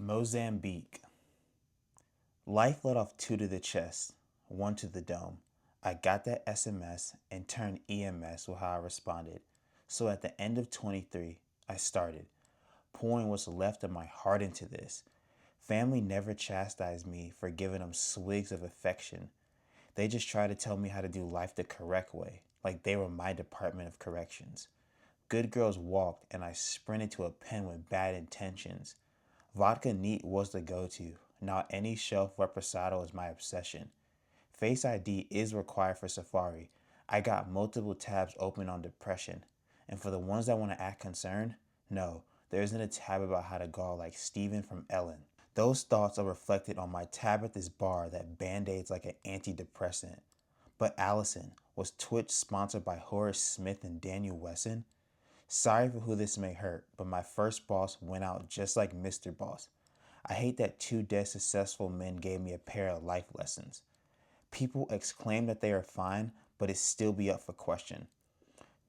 Mozambique. Life let off two to the chest, one to the dome. I got that SMS and turned EMS with how I responded. So at the end of 23, I started, pouring what's left of my heart into this. Family never chastised me for giving them swigs of affection. They just tried to tell me how to do life the correct way, like they were my Department of Corrections. Good girls walked, and I sprinted to a pen with bad intentions. Vodka neat was the go-to. Now any shelf reposado is my obsession. Face ID is required for Safari. I got multiple tabs open on depression. And for the ones that want to act concerned, no, there isn't a tab about how to go like Steven from Ellen. Those thoughts are reflected on my tab at this bar that band-aids like an antidepressant. But Allison, was Twitch sponsored by Horace Smith and Daniel Wesson? Sorry for who this may hurt, but my first boss went out just like Mr. Boss. I hate that two dead successful men gave me a pair of life lessons. People exclaim that they are fine, but it still be up for question.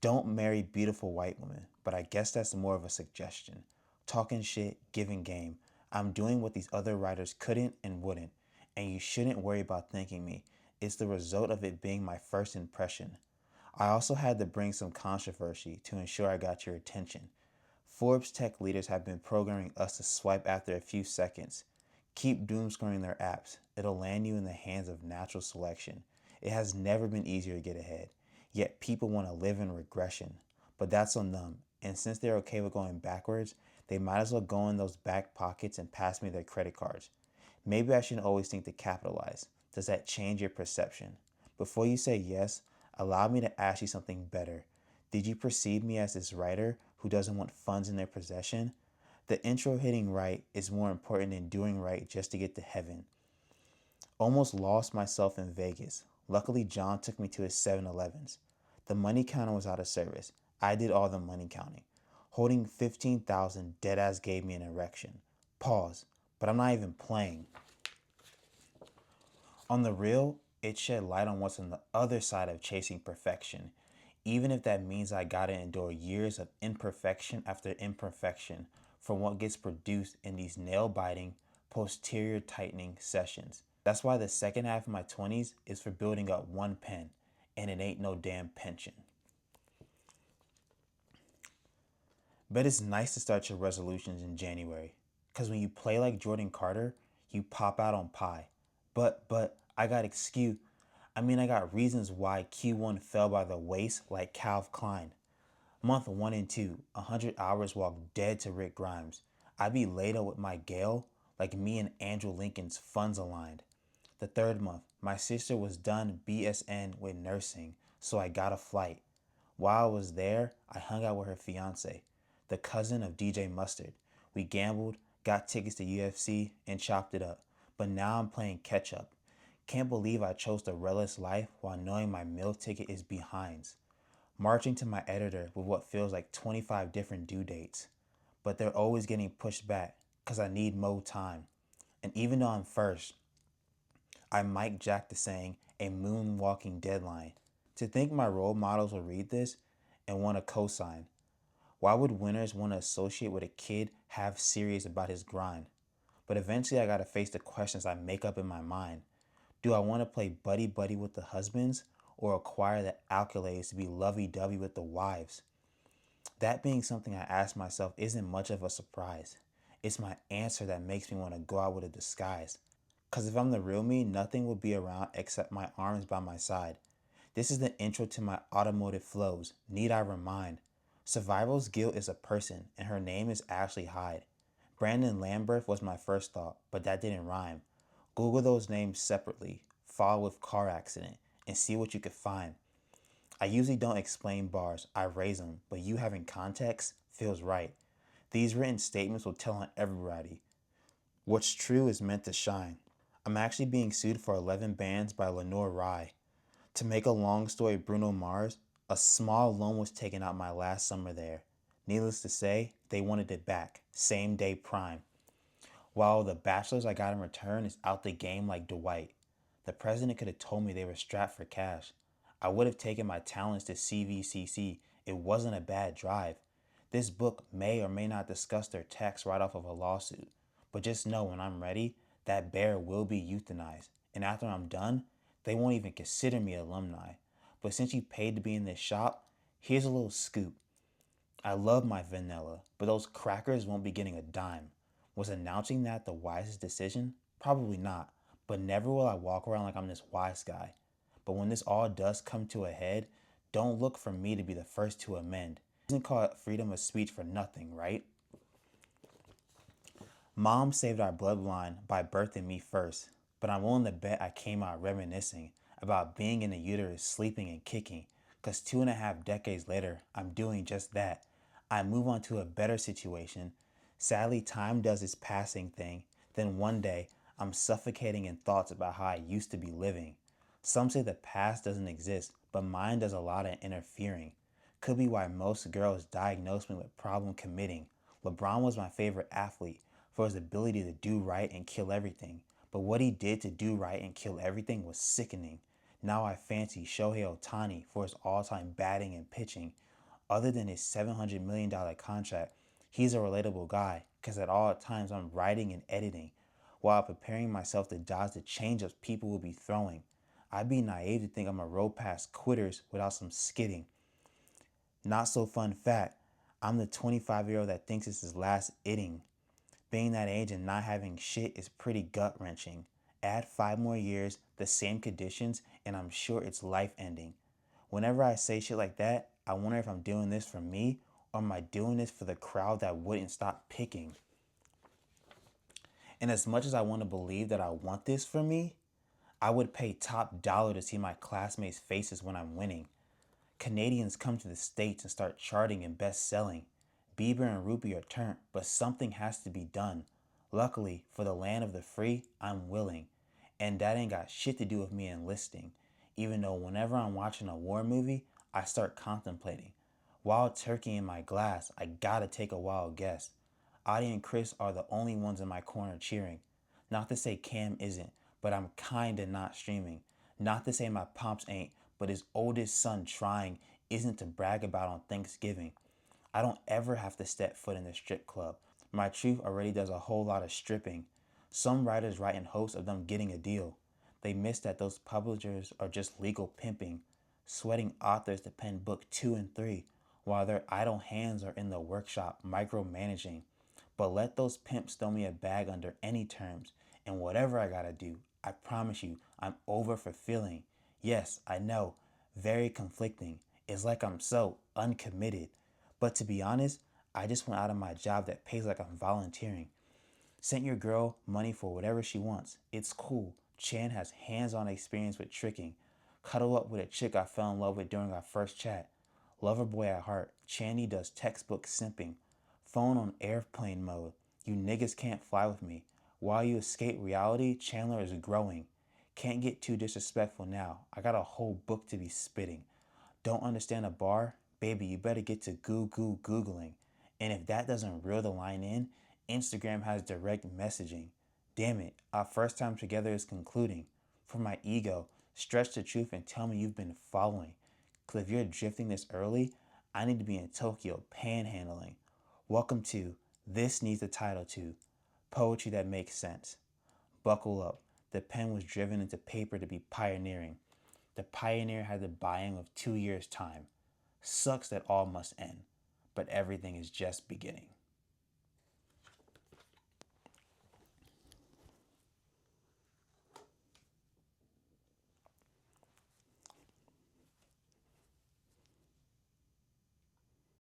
Don't marry beautiful white women, but I guess that's more of a suggestion. Talking shit, giving game. I'm doing what these other writers couldn't and wouldn't, and you shouldn't worry about thanking me. It's the result of it being my first impression. I also had to bring some controversy to ensure I got your attention. Forbes tech leaders have been programming us to swipe after a few seconds. Keep doomscrolling their apps. It'll land you in the hands of natural selection. It has never been easier to get ahead. Yet people want to live in regression. But that's on them. And since they're okay with going backwards, they might as well go in those back pockets and pass me their credit cards. Maybe I shouldn't always think to capitalize. Does that change your perception? Before you say yes, allow me to ask you something better. Did you perceive me as this writer who doesn't want funds in their possession? The intro hitting right is more important than doing right just to get to heaven. Almost lost myself in Vegas. Luckily, John took me to his 7-Elevens. The money counter was out of service. I did all the money counting. Holding 15,000 deadass gave me an erection. Pause. But I'm not even playing. On the real, it shed light on what's on the other side of chasing perfection, even if that means I gotta endure years of imperfection after imperfection from what gets produced in these nail-biting, posterior tightening sessions. That's why the second half of my 20s is for building up one pen, and it ain't no damn pension. But it's nice to start your resolutions in January, because when you play like Jordan Carter, you pop out on pie. But, I got I got reasons why Q1 fell by the waist like Calvin Klein. Month 1 and 2, 100 hours walk dead to Rick Grimes. I be laid up with my gal, like me and Andrew Lincoln's funds aligned. The third month, my sister was done BSN with nursing, so I got a flight. While I was there, I hung out with her fiance, the cousin of DJ Mustard. We gambled, got tickets to UFC, and chopped it up. But now I'm playing catch up. Can't believe I chose the relish life while knowing my meal ticket is behinds. Marching to my editor with what feels like 25 different due dates. But they're always getting pushed back because I need more time. And even though I'm first, I might jack the saying a moonwalking deadline. To think my role models will read this and want to co-sign. Why would winners want to associate with a kid half serious about his grind? But eventually I gotta face the questions I make up in my mind. Do I want to play buddy-buddy with the husbands or acquire the accolades to be lovey-dovey with the wives? That being something I ask myself isn't much of a surprise. It's my answer that makes me want to go out with a disguise. Cause if I'm the real me, nothing will be around except my arms by my side. This is the intro to my automotive flows. Need I remind? Survival's guilt is a person, and her name is Ashley Hyde. Brandon Lambert was my first thought, but that didn't rhyme. Google those names separately, follow with car accident, and see what you could find. I usually don't explain bars, I raise them, but you having context feels right. These written statements will tell on everybody. What's true is meant to shine. I'm actually being sued for 11 bands by Lenore Rye. To make a long story Bruno Mars, a small loan was taken out my last summer there. Needless to say, they wanted it back, same day prime. While the bachelors I got in return is out the game like Dwight. The president could have told me they were strapped for cash. I would have taken my talents to CVCC. It wasn't a bad drive. This book may or may not discuss their tax write-off of a lawsuit, But just know when I'm ready, that bear will be euthanized. And after I'm done, they won't even consider me alumni. But since you paid to be in this shop, here's a little scoop. I love my vanilla, but those crackers won't be getting a dime. Was announcing that the wisest decision? Probably not, but never will I walk around like I'm this wise guy. But when this all does come to a head, don't look for me to be the first to amend. It isn't called freedom of speech for nothing, right? Mom saved our bloodline by birthing me first, but I'm willing to bet I came out reminiscing about being in the uterus, sleeping and kicking, because 2.5 decades later, I'm doing just that. I move on to a better situation. Sadly, time does its passing thing. Then one day, I'm suffocating in thoughts about how I used to be living. Some say the past doesn't exist, but mine does a lot of interfering. Could be why most girls diagnose me with problem committing. LeBron was my favorite athlete for his ability to do right and kill everything. But what he did to do right and kill everything was sickening. Now I fancy Shohei Ohtani for his all-time batting and pitching. Other than his $700 million contract, he's a relatable guy because at all times I'm writing and editing while preparing myself to dodge the changeups people will be throwing. I'd be naive to think I'm a road past quitters without some skidding. Not so fun fact, I'm the 25-year-old that thinks it's his last inning. Being that age and not having shit is pretty gut wrenching. Add 5 more years, the same conditions, and I'm sure it's life ending. Whenever I say shit like that, I wonder if I'm doing this for me or am I doing this for the crowd that wouldn't stop picking. And as much as I want to believe that I want this for me, I would pay top dollar to see my classmates' faces when I'm winning. Canadians come to the States and start charting and best selling. Bieber and Rupee are turned, but something has to be done. Luckily, for the land of the free, I'm willing. And that ain't got shit to do with me enlisting. Even though whenever I'm watching a war movie, I start contemplating. Wild turkey in my glass, I gotta take a wild guess. Audie and Chris are the only ones in my corner cheering. Not to say Cam isn't, but I'm kinda not streaming. Not to say my pops ain't, but his oldest son trying isn't to brag about on Thanksgiving. I don't ever have to step foot in the strip club. My truth already does a whole lot of stripping. Some writers write in hopes of them getting a deal. They miss that those publishers are just legal pimping, sweating authors to pen book 2 and 3, while their idle hands are in the workshop micromanaging. But let those pimps throw me a bag under any terms, and whatever I gotta do, I promise you, I'm over fulfilling. Yes, I know, very conflicting. It's like I'm so uncommitted. But to be honest, I just went out of my job that pays like I'm volunteering. Sent your girl money for whatever she wants. It's cool. Chan has hands-on experience with tricking. Cuddle up with a chick I fell in love with during our first chat. Lover boy at heart. Chandy does textbook simping. Phone on airplane mode. You niggas can't fly with me. While you escape reality, Chandler is growing. Can't get too disrespectful now. I got a whole book to be spitting. Don't understand a bar? Baby, you better get to Googling. And if that doesn't reel the line in, Instagram has direct messaging. Damn it, our first time together is concluding. For my ego, stretch the truth and tell me you've been following. Cause if you're drifting this early, I need to be in Tokyo panhandling. Welcome to This Needs a Title To, poetry that makes sense. Buckle up. The pen was driven into paper to be pioneering. The pioneer had the buy-in of 2 years' time. Sucks that all must end, but everything is just beginning.